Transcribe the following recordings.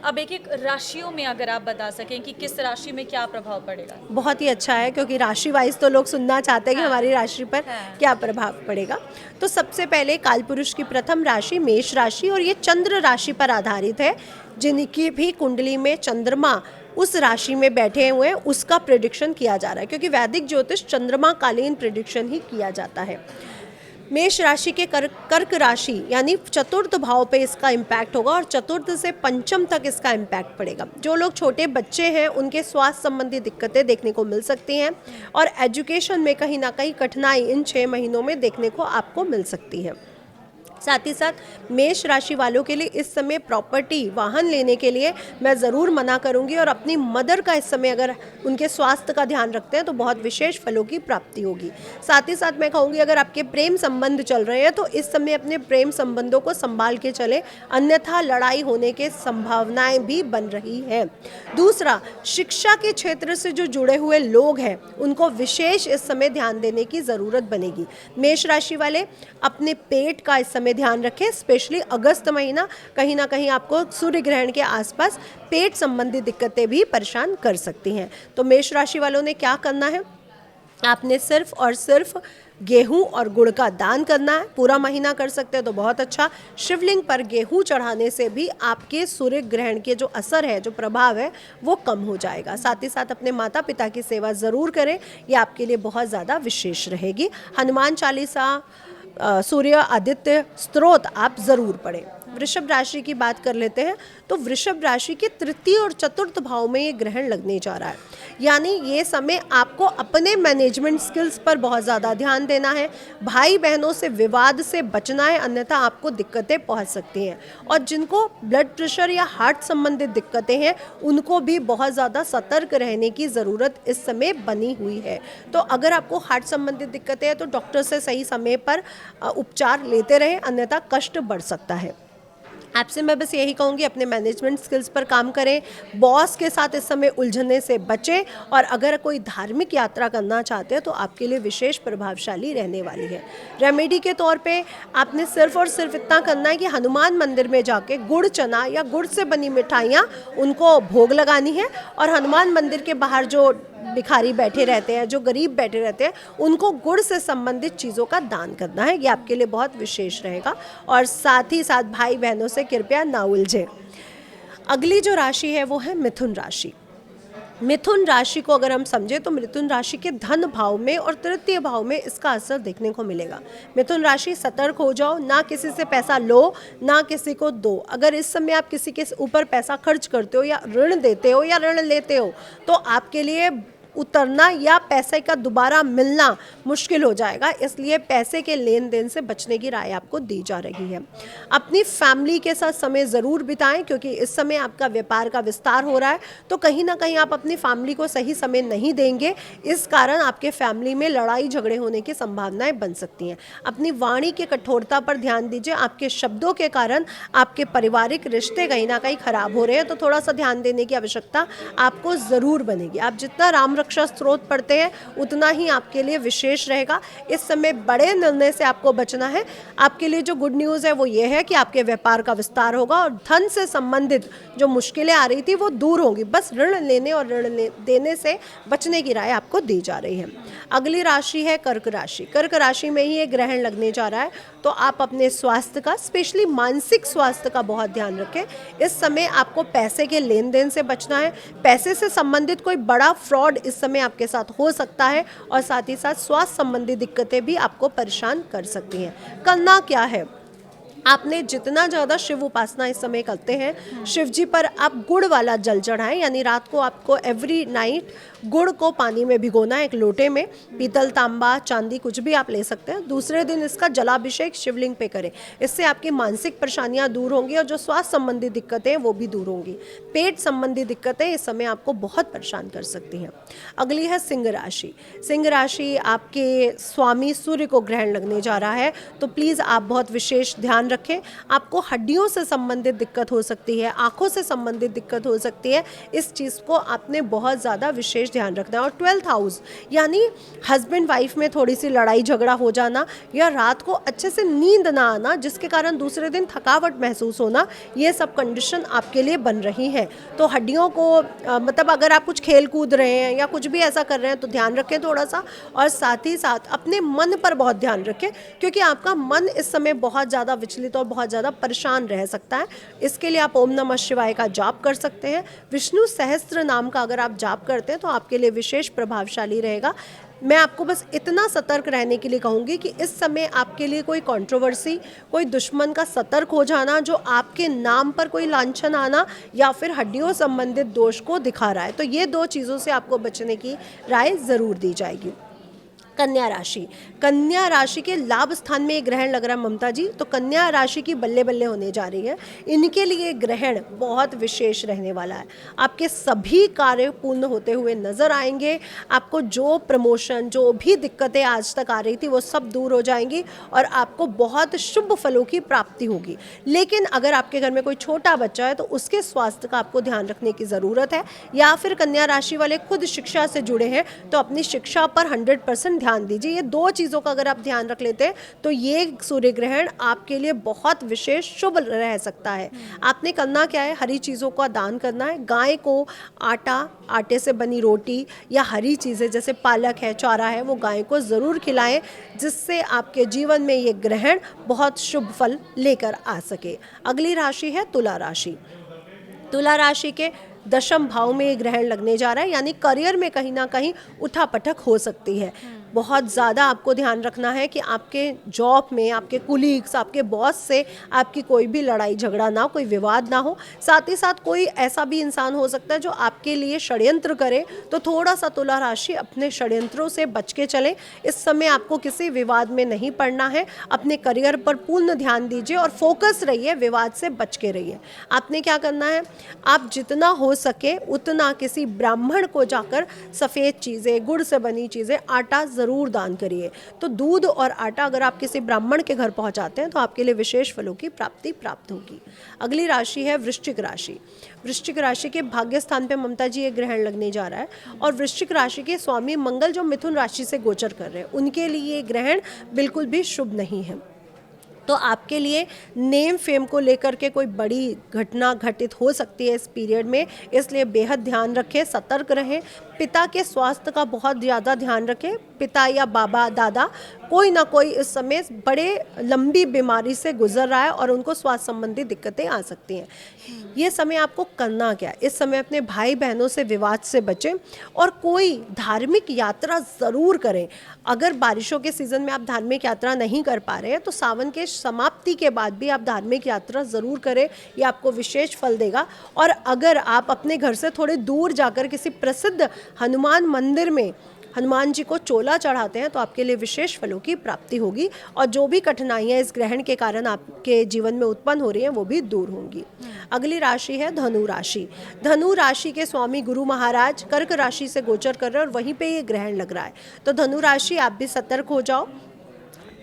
अब एक एक राशियों में अगर आप बता सकें कि किस राशि में क्या प्रभाव पड़ेगा। बहुत ही अच्छा है, क्योंकि राशि वाइज तो लोग सुनना चाहते हैं कि हाँ। हमारी राशि पर हाँ। क्या प्रभाव पड़ेगा। तो सबसे पहले कालपुरुष की प्रथम राशि मेष राशि, और ये चंद्र राशि पर आधारित है। जिनकी भी कुंडली में चंद्रमा उस राशि में बैठे हुए हैं उसका प्रेडिक्शन किया जा रहा है, क्योंकि वैदिक ज्योतिष चंद्रमा कालीन प्रेडिक्शन ही किया जाता है। मेष राशि के कर्क राशि यानी चतुर्थ भाव पे इसका इम्पैक्ट होगा, और चतुर्थ से पंचम तक इसका इम्पैक्ट पड़ेगा। जो लोग छोटे बच्चे हैं उनके स्वास्थ्य संबंधी दिक्कतें देखने को मिल सकती हैं, और एजुकेशन में कहीं ना कहीं कठिनाई इन 6 महीनों में देखने को आपको मिल सकती है। साथ ही साथ मेष राशि वालों के लिए इस समय प्रॉपर्टी वाहन लेने के लिए मैं ज़रूर मना करूंगी, और अपनी मदर का इस समय अगर उनके स्वास्थ्य का ध्यान रखते हैं तो बहुत विशेष फलों की प्राप्ति होगी। साथ ही साथ मैं कहूँगी अगर आपके प्रेम संबंध चल रहे हैं तो इस समय अपने प्रेम संबंधों को संभाल के चलें, अन्यथा लड़ाई होने के संभावनाएं भी बन रही है। दूसरा, शिक्षा के क्षेत्र से जो जुड़े हुए लोग हैं उनको विशेष इस समय ध्यान देने की ज़रूरत बनेगी। मेष राशि वाले अपने पेट का इस समय ध्यान रखें, स्पेशली अगस्त महीना कहीं ना कहीं आपको सूर्य ग्रहण के आसपास पेट संबंधी दिक्कतें भी परेशान कर सकती हैं। तो मेष राशि वालों ने क्या करना है, आपने सिर्फ और सिर्फ गेहूं और गुड़ का दान करना है। पूरा महीना कर सकते हैं तो बहुत अच्छा। शिवलिंग पर गेहूं चढ़ाने से भी आपके सूर्य ग्रहण के जो असर है, जो प्रभाव है, वो कम हो जाएगा। साथ ही साथ अपने माता पिता की सेवा ज़रूर करें, ये आपके लिए बहुत ज़्यादा विशेष रहेगी। हनुमान चालीसा, सूर्य आदित्य स्तोत्र आप ज़रूर पढ़ें। वृषभ राशि की बात कर लेते हैं। तो वृषभ राशि के तृतीय और चतुर्थ भाव में ये ग्रहण लगने जा रहा है, यानी ये समय आपको अपने मैनेजमेंट स्किल्स पर बहुत ज़्यादा ध्यान देना है। भाई बहनों से विवाद से बचना है, अन्यथा आपको दिक्कतें पहुंच सकती हैं। और जिनको ब्लड प्रेशर या हार्ट संबंधित दिक्कतें हैं उनको भी बहुत ज़्यादा सतर्क रहने की ज़रूरत इस समय बनी हुई है। तो अगर आपको हार्ट संबंधित दिक्कतें हैं तो डॉक्टर से सही समय पर उपचार लेते रहें, अन्यथा कष्ट बढ़ सकता है। आपसे मैं बस यही कहूँगी अपने मैनेजमेंट स्किल्स पर काम करें, बॉस के साथ इस समय उलझने से बचें, और अगर कोई धार्मिक यात्रा करना चाहते हैं तो आपके लिए विशेष प्रभावशाली रहने वाली है। रेमेडी के तौर पे आपने सिर्फ और सिर्फ इतना करना है कि हनुमान मंदिर में जाके गुड़ चना या गुड़ से बनी मिठाइयाँ उनको भोग लगानी है, और हनुमान मंदिर के बाहर जो भिखारी बैठे रहते हैं, जो गरीब बैठे रहते हैं, उनको गुड़ से संबंधित चीज़ों का दान करना है। ये आपके लिए बहुत विशेष रहेगा। और साथ ही साथ भाई बहनों से कृपया ना उलझें। अगली जो राशि है वो है मिथुन राशि। मिथुन राशि को अगर हम समझें तो मिथुन राशि के धन भाव में और तृतीय भाव में इसका असर देखने को मिलेगा। मिथुन राशि, सतर्क हो जाओ, ना किसी से पैसा लो ना किसी को दो। अगर इस समय आप किसी के ऊपर पैसा खर्च करते हो या ऋण देते हो या ऋण लेते हो तो आपके लिए उतरना या पैसे का दोबारा मिलना मुश्किल हो जाएगा, इसलिए पैसे के लेन देन से बचने की राय आपको दी जा रही है। अपनी फैमिली के साथ समय ज़रूर बिताएं, क्योंकि इस समय आपका व्यापार का विस्तार हो रहा है, तो कहीं ना कहीं आप अपनी फैमिली को सही समय नहीं देंगे, इस कारण आपके फैमिली में लड़ाई झगड़े होने की संभावनाएं बन सकती हैं। अपनी वाणी के कठोरता पर ध्यान दीजिए, आपके शब्दों के कारण आपके पारिवारिक रिश्ते कहीं ना कहीं खराब हो रहे हैं, तो थोड़ा सा ध्यान देने की आवश्यकता आपको ज़रूर बनेगी। आप जितना राम रक्षा स्त्रोत पढ़ते हैं उतना ही आपके लिए विशेष रहेगा। इस समय बड़े निर्णय से आपको बचना है। आपके लिए जो गुड न्यूज़ है वो ये है कि आपके व्यापार का विस्तार होगा और धन से संबंधित जो मुश्किलें आ रही थी वो दूर होंगी। बस ऋण लेने और ऋण देने से बचने की राय आपको दी जा रही है। अगली राशि है कर्क राशि। कर्क राशि में ही एक ग्रहण लगने जा रहा है, तो आप अपने स्वास्थ्य का, स्पेशली मानसिक स्वास्थ्य का बहुत ध्यान रखें। इस समय आपको पैसे के लेन देन से बचना है। पैसे से संबंधित कोई बड़ा फ्रॉड इस समय आपके साथ हो सकता है, और साथ ही साथ स्वास्थ्य संबंधी दिक्कतें भी आपको परेशान कर सकती हैं। करना क्या है, आपने जितना ज़्यादा शिव उपासना इस समय करते हैं, शिव जी पर आप गुड़ वाला जल चढ़ाएं, यानी रात को आपको एवरी नाइट गुड़ को पानी में भिगोना है, एक लोटे में, पीतल, तांबा, चांदी कुछ भी आप ले सकते हैं। दूसरे दिन इसका जलाभिषेक शिवलिंग पे करें, इससे आपकी मानसिक परेशानियां दूर होंगी और जो स्वास्थ्य संबंधी दिक्कतें हैं वो भी दूर होंगी। पेट संबंधी दिक्कतें इस समय आपको बहुत परेशान कर सकती हैं। अगली है सिंह राशि। सिंह राशि आपके स्वामी सूर्य को ग्रहण लगने जा रहा है, तो प्लीज़ आप बहुत विशेष ध्यान रखें। आपको हड्डियों से संबंधित दिक्कत हो सकती है, आंखों से संबंधित दिक्कत हो सकती है, इस चीज़ को आपने बहुत ज़्यादा विशेष ध्यान रखना है। और 12th हाउस यानी हस्बैंड वाइफ में थोड़ी सी लड़ाई झगड़ा हो जाना या रात को अच्छे से नींद ना आना जिसके कारण दूसरे दिन थकावट महसूस होना, ये सब कंडीशन आपके लिए बन रही है। तो हड्डियों को मतलब अगर आप कुछ खेल कूद रहे हैं या कुछ भी ऐसा कर रहे हैं तो ध्यान रखें थोड़ा सा। और साथ ही साथ अपने मन पर बहुत ध्यान रखें, क्योंकि आपका मन इस समय बहुत ज़्यादा विचलित और बहुत ज़्यादा परेशान रह सकता है। इसके लिए आप ओम नमः शिवाय का जाप कर सकते हैं। विष्णु सहस्त्र नाम का अगर आप जाप करते हैं तो आपके लिए विशेष प्रभावशाली रहेगा। मैं आपको बस इतना सतर्क रहने के लिए कहूँगी कि इस समय आपके लिए कोई कंट्रोवर्सी, कोई दुश्मन का सतर्क हो जाना, जो आपके नाम पर कोई लांछन आना या फिर हड्डियों संबंधित दोष को दिखा रहा है, तो ये 2 चीज़ों से आपको बचने की राय ज़रूर दी जाएगी। कन्या राशि, कन्या राशि के लाभ स्थान में एक ग्रहण लग रहा है ममता जी, तो कन्या राशि की बल्ले बल्ले होने जा रही है। इनके लिए ग्रहण बहुत विशेष रहने वाला है। आपके सभी कार्य पूर्ण होते हुए नजर आएंगे। आपको जो प्रमोशन, जो भी दिक्कतें आज तक आ रही थी वो सब दूर हो जाएंगी और आपको बहुत शुभ फलों की प्राप्ति होगी। लेकिन अगर आपके घर में कोई छोटा बच्चा है तो उसके स्वास्थ्य का आपको ध्यान रखने की ज़रूरत है, या फिर कन्या राशि वाले खुद शिक्षा से जुड़े हैं तो अपनी शिक्षा पर 100% ध्यान दीजिए। ये 2 चीज़ों का अगर आप ध्यान रख लेते हैं तो ये सूर्य ग्रहण आपके लिए बहुत विशेष शुभ रह सकता है। आपने करना क्या है, हरी चीज़ों का दान करना है। गाय को आटा, आटे से बनी रोटी या हरी चीज़ें जैसे पालक है, चारा है, वो गाय को ज़रूर खिलाएं, जिससे आपके जीवन में ये ग्रहण बहुत शुभ फल लेकर आ सके। अगली राशि है तुला राशि। तुला राशि के 10म भाव में ये ग्रहण लगने जा रहा है, यानी करियर में कहीं ना कहीं उठापटक हो सकती है। बहुत ज़्यादा आपको ध्यान रखना है कि आपके जॉब में आपके कुलीग्स, आपके बॉस से आपकी कोई भी लड़ाई झगड़ा ना, कोई विवाद ना हो। साथ ही साथ कोई ऐसा भी इंसान हो सकता है जो आपके लिए षड्यंत्र करे, तो थोड़ा सा तुला राशि अपने षड्यंत्रों से बच के चले। इस समय आपको किसी विवाद में नहीं पड़ना है। अपने करियर पर पूर्ण ध्यान दीजिए और फोकस रहिए, विवाद से बच के रहिए। आपने क्या करना है, आप जितना हो सके उतना किसी ब्राह्मण को जाकर सफ़ेद चीज़ें, गुड़ से बनी चीज़ें, आटा ज़रूर दान करिए। तो दूध और आटा अगर आप किसी ब्राह्मण के घर पहुंचाते हैं तो आपके लिए विशेष फलों की प्राप्ति प्राप्त होगी। अगली राशि है वृश्चिक राशि। वृश्चिक राशि के भाग्य स्थान पे ममता जी एक ग्रहण लगने जा रहा है और वृश्चिक राशि के स्वामी मंगल जो मिथुन राशि से गोचर कर रहे हैं, उनके लिए ये ग्रहण बिल्कुल भी शुभ नहीं है। तो आपके लिए नेम फेम को लेकर के कोई बड़ी घटना घटित हो सकती है इस पीरियड में, इसलिए बेहद ध्यान रखें, सतर्क रहें। पिता के स्वास्थ्य का बहुत ज़्यादा ध्यान रखें। पिता या बाबा, दादा, कोई ना कोई इस समय बड़े लंबी बीमारी से गुजर रहा है और उनको स्वास्थ्य संबंधी दिक्कतें आ सकती हैं। ये समय आपको करना क्या है, इस समय अपने भाई बहनों से विवाद से बचें और कोई धार्मिक यात्रा ज़रूर करें। अगर बारिशों के सीज़न में आप धार्मिक यात्रा नहीं कर पा रहे हैं तो सावन के समाप्ति के बाद भी आप धार्मिक यात्रा ज़रूर करें, ये आपको विशेष फल देगा। और अगर आप अपने घर से थोड़े दूर जाकर किसी प्रसिद्ध हनुमान मंदिर में हनुमान जी को चोला चढ़ाते हैं तो आपके लिए विशेष फलों की प्राप्ति होगी और जो भी कठिनाइयाँ इस ग्रहण के कारण आपके जीवन में उत्पन्न हो रही हैं वो भी दूर होंगी। अगली राशि है धनु राशि। धनु राशि के स्वामी गुरु महाराज कर्क राशि से गोचर कर रहे हैं और वहीं पे ये ग्रहण लग रहा है। तो धनु राशि, आप भी सतर्क हो जाओ।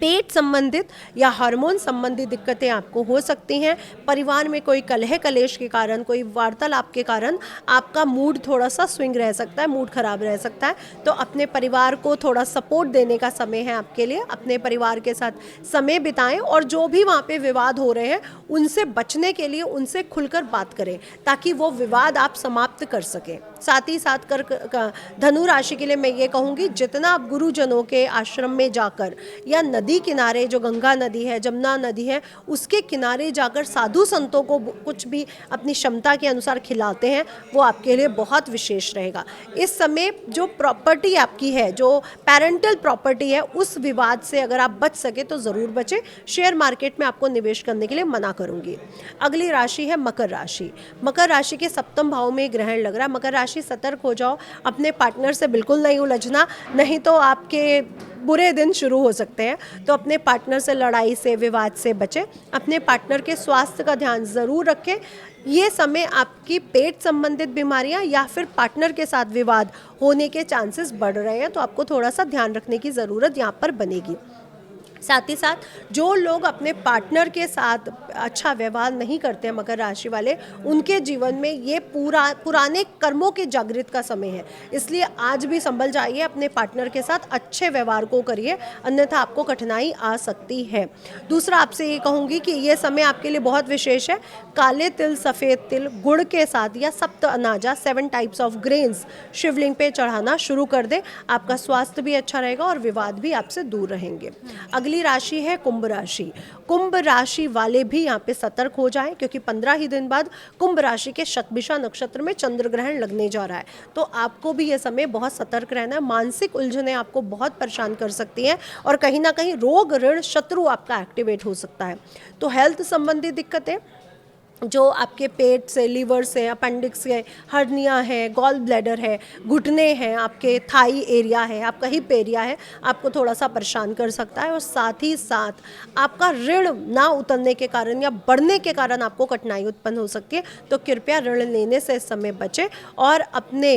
पेट संबंधित या हार्मोन संबंधी दिक्कतें आपको हो सकती हैं। परिवार में कोई कलह कलेश के कारण, कोई वार्तालाप के कारण आपका मूड थोड़ा सा स्विंग रह सकता है, मूड खराब रह सकता है। तो अपने परिवार को थोड़ा सपोर्ट देने का समय है आपके लिए। अपने परिवार के साथ समय बिताएं और जो भी वहाँ पे विवाद हो रहे हैं उनसे बचने के लिए उनसे खुलकर बात करें ताकि वो विवाद आप समाप्त कर सकें। साथ ही साथ धनु राशि के लिए मैं ये कहूँगी, जितना आप गुरुजनों के आश्रम में जाकर या नदी किनारे, जो गंगा नदी है, जमुना नदी है, उसके किनारे जाकर साधु संतों को कुछ भी अपनी क्षमता के अनुसार खिलाते हैं, वो आपके लिए बहुत विशेष रहेगा। इस समय जो प्रॉपर्टी आपकी है, जो पेरेंटल प्रॉपर्टी है, उस विवाद से अगर आप बच सके तो ज़रूर बचें। शेयर मार्केट में आपको निवेश करने के लिए मना करूँगी। अगली राशि है मकर राशि। मकर राशि के 7वें भाव में ग्रहण लग रहा है। मकर राशि, सतर्क हो जाओ, अपने पार्टनर से बिल्कुल नहीं उलझना, नहीं तो आपके बुरे दिन शुरू हो सकते हैं। तो अपने पार्टनर से लड़ाई से, विवाद से बचें। अपने पार्टनर के स्वास्थ्य का ध्यान ज़रूर रखें। ये समय आपकी पेट संबंधित बीमारियां या फिर पार्टनर के साथ विवाद होने के चांसेस बढ़ रहे हैं, तो आपको थोड़ा सा ध्यान रखने की ज़रूरत यहाँ पर बनेगी। साथ ही साथ जो लोग अपने पार्टनर के साथ अच्छा व्यवहार नहीं करते हैं मकर राशि वाले, उनके जीवन में ये पुराने कर्मों के जागृत का समय है। इसलिए आज भी संभल जाइए, अपने पार्टनर के साथ अच्छे व्यवहार को करिए, अन्यथा आपको कठिनाई आ सकती है। दूसरा, आपसे ये कहूँगी कि ये समय आपके लिए बहुत विशेष है। काले तिल, सफ़ेद तिल, गुड़ के साथ या सप्त अनाजा 7 टाइप्स ऑफ ग्रेन्स शिवलिंग पे चढ़ाना शुरू कर दें। आपका स्वास्थ्य भी अच्छा रहेगा और विवाद भी आपसे दूर रहेंगे। अगली राशि है कुंभ राशि। कुंभ राशि वाले भी यहाँ पे सतर्क हो जाएं, क्योंकि 15 ही दिन बाद कुंभ राशि के शतभिषा नक्षत्र में चंद्र ग्रहण लगने जा रहा है। तो आपको भी ये समय बहुत सतर्क रहना है। मानसिक उलझनें आपको बहुत परेशान कर सकती हैं और कहीं ना कहीं रोग, ऋण, शत्रु आपका एक्टिवेट हो सकता है। तो हेल्थ संबंधी दिक्कतें, जो आपके पेट से, लीवर से, अपेंडिक्स है, हर्निया है, गॉल ब्लैडर है, घुटने हैं, आपके थाई एरिया है, आपका हिप एरिया है, आपको थोड़ा सा परेशान कर सकता है। और साथ ही साथ आपका ऋण ना उतरने के कारण या बढ़ने के कारण आपको कठिनाई उत्पन्न हो सकती है। तो कृपया ऋण लेने से इस समय बचें और अपने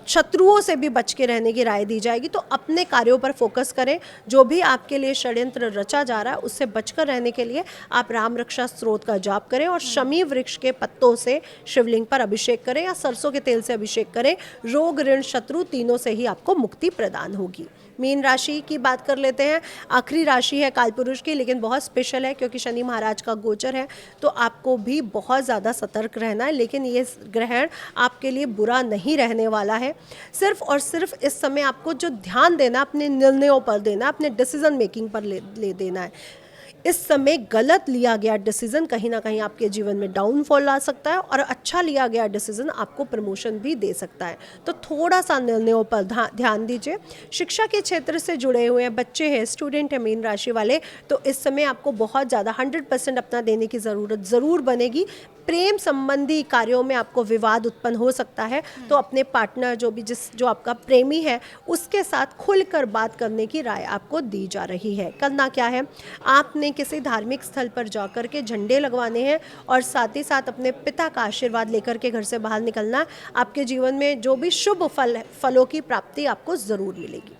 शत्रुओं से भी बच के रहने की राय दी जाएगी। तो अपने कार्यों पर फोकस करें। जो भी आपके लिए षड्यंत्र रचा जा रहा है उससे बचकर रहने के लिए आप राम रक्षा स्त्रोत का जाप करें और शमी वृक्ष के पत्तों से शिवलिंग पर अभिषेक करें या सरसों के तेल से अभिषेक करें। रोग, ऋण, शत्रु तीनों से ही आपको मुक्ति प्रदान होगी। मीन राशि की बात कर लेते हैं। आखिरी राशि है कालपुरुष की, लेकिन बहुत स्पेशल है क्योंकि शनि महाराज का गोचर है। तो आपको भी बहुत ज़्यादा सतर्क रहना है, लेकिन ये ग्रहण आपके लिए बुरा नहीं रहने वाला है। सिर्फ और सिर्फ इस समय आपको जो ध्यान देना, अपने निर्णयों पर देना, अपने डिसीजन मेकिंग पर ले देना है। इस समय गलत लिया गया डिसीजन कहीं ना कहीं आपके जीवन में डाउनफॉल ला सकता है और अच्छा लिया गया डिसीजन आपको प्रमोशन भी दे सकता है। तो थोड़ा सा निर्णयों पर ध्यान दीजिए। शिक्षा के क्षेत्र से जुड़े हुए बच्चे हैं, स्टूडेंट हैं मीन राशि वाले, तो इस समय आपको बहुत ज़्यादा 100% अपना देने की ज़रूरत ज़रूर बनेगी। प्रेम संबंधी कार्यों में आपको विवाद उत्पन्न हो सकता है। तो अपने पार्टनर, जो आपका प्रेमी है, उसके साथ खुलकर बात करने की राय आपको दी जा रही है। करना क्या है, आपने किसी धार्मिक स्थल पर जाकर के झंडे लगवाने हैं और साथ ही साथ अपने पिता का आशीर्वाद लेकर के घर से बाहर निकलना है। आपके जीवन में जो भी शुभ फलों की प्राप्ति आपको ज़रूर मिलेगी।